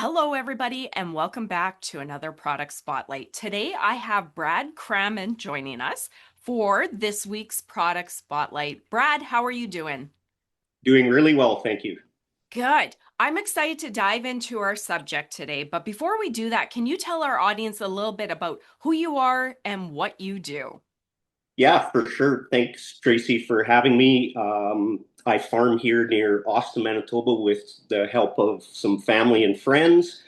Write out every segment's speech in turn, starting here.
Hello, everybody, and welcome back to another product spotlight. Today, I have Brad Crammond joining us for this week's product spotlight. Brad, how are you doing? Doing really well, thank you. Good. I'm excited to dive into our subject today, but before we do that, can you tell our audience a little bit about who you are and what you do? Yeah, for sure. Thanks, Tracy, for having me. I farm here near Austin, Manitoba, with the help of some family and friends.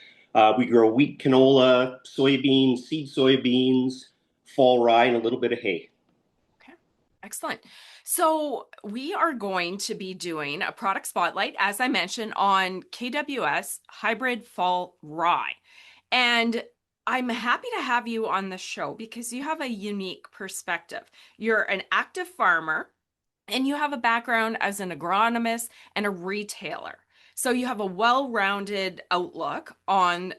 We grow wheat, canola, soybeans, seed soybeans, fall rye, and a little bit of hay. Okay, excellent. So we are going to be doing a product spotlight, as I mentioned, on KWS Hybrid Fall Rye. And I'm happy to have you on the show because you have a unique perspective. You're an active farmer and you have a background as an agronomist and a retailer. So you have a well-rounded outlook on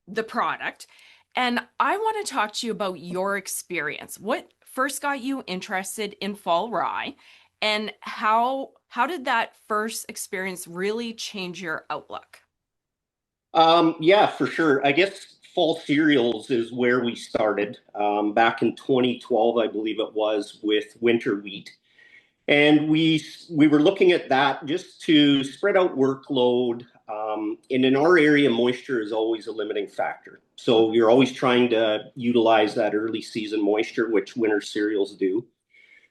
the product. And I want to talk to you about your experience. What first got you interested in fall rye and how did that first experience really change your outlook? Yeah, for sure. I guess fall cereals is where we started back in 2012, I believe it was, with winter wheat. And we were looking at that just to spread out workload. And in our area, moisture is always a limiting factor. So you're always trying to utilize that early season moisture, which winter cereals do.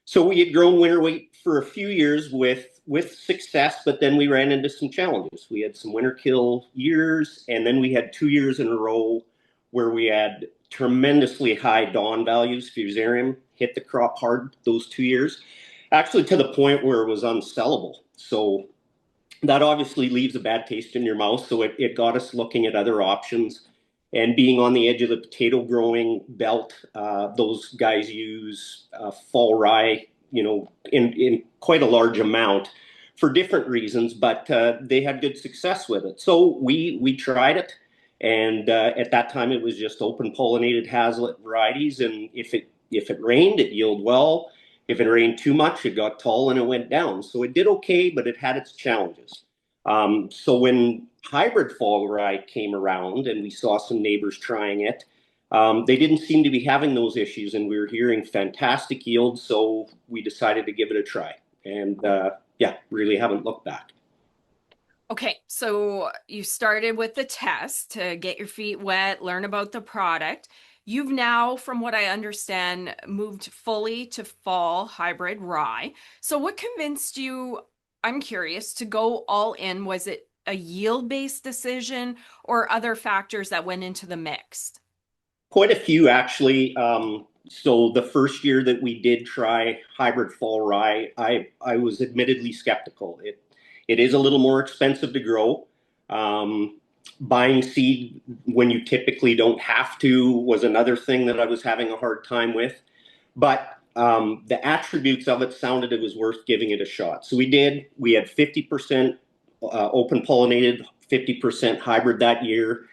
So we had grown winter wheat for a few years with success, but then we ran into some challenges. We had some winter kill years, and then we had 2 years in a row where we had tremendously high dawn values. Fusarium hit the crop hard those 2 years, actually to the point where it was unsellable. So that obviously leaves a bad taste in your mouth. So it got us looking at other options. And being on the edge of the potato growing belt, those guys use fall rye, in quite a large amount for different reasons, but they had good success with it. So we tried it, and at that time it was just open pollinated Hazlitt varieties, and if it rained, it yielded well. If it rained too much, it got tall and it went down. So it did okay, but it had its challenges. So when hybrid fall rye came around and we saw some neighbors trying it, they didn't seem to be having those issues, and we were hearing fantastic yields. So we decided to give it a try, and yeah, really haven't looked back. Okay, so you started with the test to get your feet wet, learn about the product. You've now, from what I understand, moved fully to fall hybrid rye. So what convinced you, I'm curious, to go all in? Was it a yield-based decision or other factors that went into the mix? Quite a few, actually. So the first year that we did try hybrid fall rye, I was admittedly skeptical. It is a little more expensive to grow. Buying seed when you typically don't have to was another thing that I was having a hard time with. But the attributes of it sounded it was worth giving it a shot. So we did. We had 50% open pollinated, 50% hybrid that year.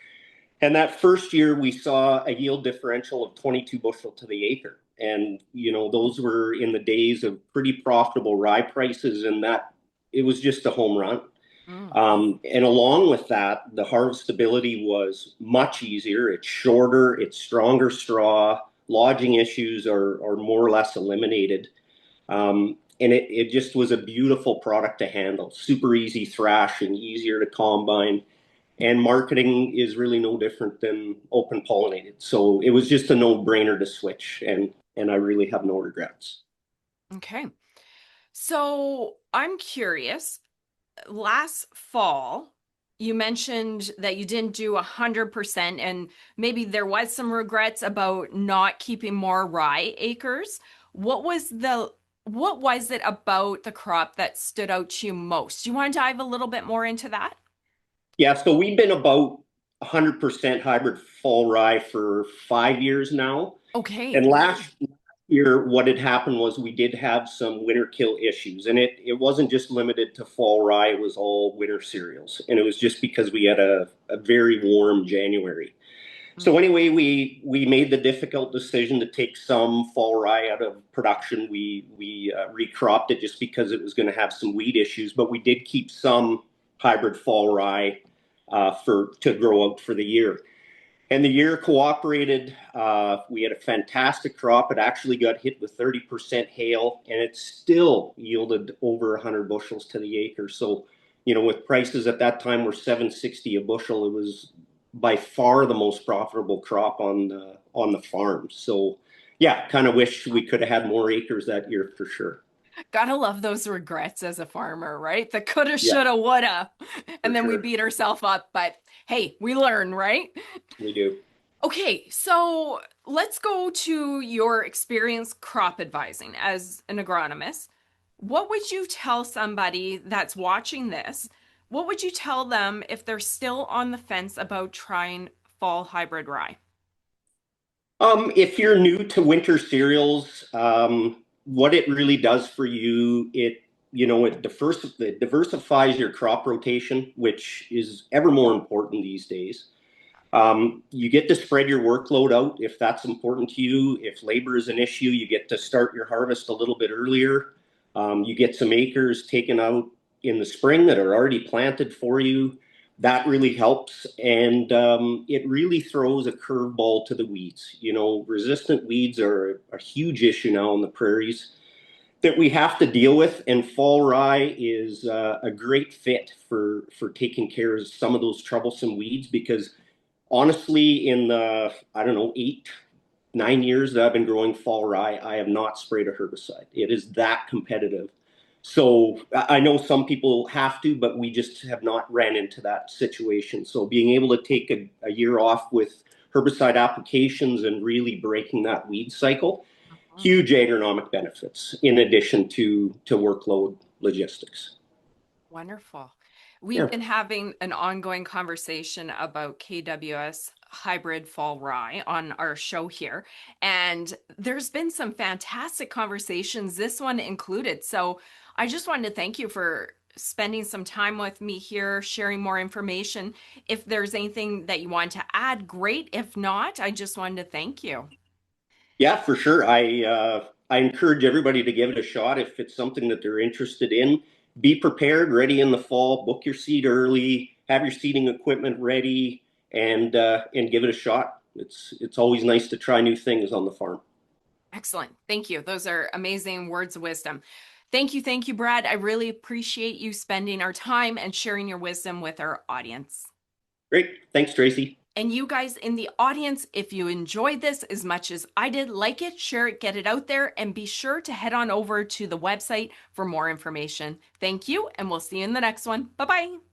And that first year, we saw a yield differential of 22 bushel to the acre. And, those were in the days of pretty profitable rye prices, and that it was just a home run. Mm. And along with that, the harvestability was much easier. It's shorter, it's stronger straw. Lodging issues are more or less eliminated. And it just was a beautiful product to handle. Super easy thrashing, easier to combine, and marketing is really no different than open pollinated. So it was just a no-brainer to switch, and I really have no regrets. Okay. So I'm curious, last fall, you mentioned that you didn't do 100% and maybe there was some regrets about not keeping more rye acres. What was what was it about the crop that stood out to you most? Do you want to dive a little bit more into that? Yeah, so we've been about 100% hybrid fall rye for 5 years now. And Okay. last year, what had happened was we did have some winter kill issues, and it wasn't just limited to fall rye, it was all winter cereals. And it was just because we had a very warm January. So Mm. anyway, we made the difficult decision to take some fall rye out of production. We recropped it just because it was going to have some weed issues, but we did keep some hybrid fall rye. to grow out for the year. And the year cooperated. We had a fantastic crop. It actually got hit with 30% hail, and it still yielded over 100 bushels to the acre. So, with prices at that time were 760 a bushel, it was by far the most profitable crop on the farm. So, yeah, kind of wish we could have had more acres that year for sure. Gotta love those regrets as a farmer, right? The coulda, Yeah, shoulda, woulda. for And then we sure. beat ourselves up. But hey, we learn, right? We do. Okay, so let's go to your experience crop advising as an agronomist. What would you tell somebody that's watching this? What would you tell them if they're still on the fence about trying fall hybrid rye? If you're new to winter cereals, what it really does for you, it diversifies your crop rotation, which is ever more important these days. You get to spread your workload out if that's important to you. If labor is an issue, you get to start your harvest a little bit earlier. You get some acres taken out in the spring that are already planted for you. That really helps. And it really throws a curveball to the weeds. Resistant weeds are a huge issue now on the prairies that we have to deal with. And fall rye is a great fit for taking care of some of those troublesome weeds because honestly, in the, I don't know, 8, 9 years that I've been growing fall rye, I have not sprayed a herbicide. It is that competitive. So I know some people have to, but we just have not ran into that situation. So being able to take a year off with herbicide applications and really breaking that weed cycle, Mhm. huge agronomic benefits in addition to workload logistics. Wonderful. We've Yeah. been having an ongoing conversation about KWS Hybrid Fall Rye on our show here, and there's been some fantastic conversations, this one included. So I just wanted to thank you for spending some time with me here, sharing more information. If there's anything that you want to add, great. If not, I just wanted to thank you. Yeah, for sure. I encourage everybody to give it a shot if it's something that they're interested in. Be prepared, ready in the fall. Book your seed early. Have your seeding equipment ready, and give it a shot. It's always nice to try new things on the farm. Excellent. Thank you. Those are amazing words of wisdom. Thank you, Brad. I really appreciate you spending our time and sharing your wisdom with our audience. Great. Thanks, Tracy. And you guys in the audience, if you enjoyed this as much as I did, like it, share it, get it out there, and be sure to head on over to the website for more information. Thank you, and we'll see you in the next one. Bye bye.